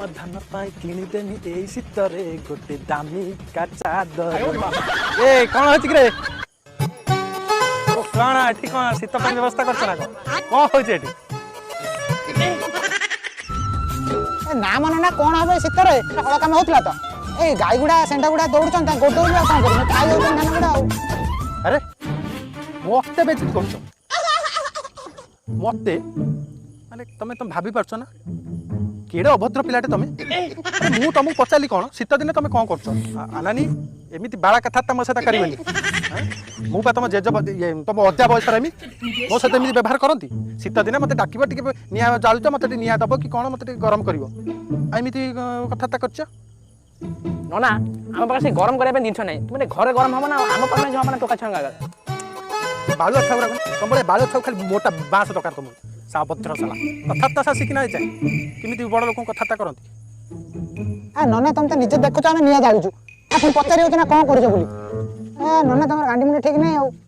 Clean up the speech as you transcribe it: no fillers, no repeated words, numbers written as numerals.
समाधान पाई किनिदेनी एई शीतरे गोटे दामी का चादर ए कौन होची रे ओ कौन एठी कौन शीत पाई व्यवस्था करछ ना कौन होची एठी ना मन ना कौन हम शीतर हल कम होता तो ए गाई गुड़ा सेंटा गुड़ा दौड़न गोड़ दौड़ कौन कर खाई धान गुड़ा अरे मते बेचित करछ मते माने तमे तुम भाभी परछ ना केड़े अभद्र पिलाटे तमे मु तुमको पचाली कौन शीत दिन तुम कौन करछ अनानी एमिति बाळा कथा तम सता करिवनी मु बा तुम जेज तुम अजा बयस रमी मो सते एमिति व्यवहार करंती शीत दिन मते डाकिबो टिके निया जालुच मते निया दबो कि कौन मते गरम करिवो एमिति कथा करछ नना आम पाखे गरम करने जिन ना तुम घरे गरम हम ना आम पाखे जो हम टोका छंगा बालुआ छाउ तुम बड़े बालुआ छाउ खाली मोटा बाँस दरकार तुम साभद्र साला कथाता सा शिखिना जाए किमिति बड़ लोक कथाता करती नना तुम तो निजे देखुच आम निया जालुचु पचार ना कौन कर नना तुम गांडी मुंडे ठीक नहीं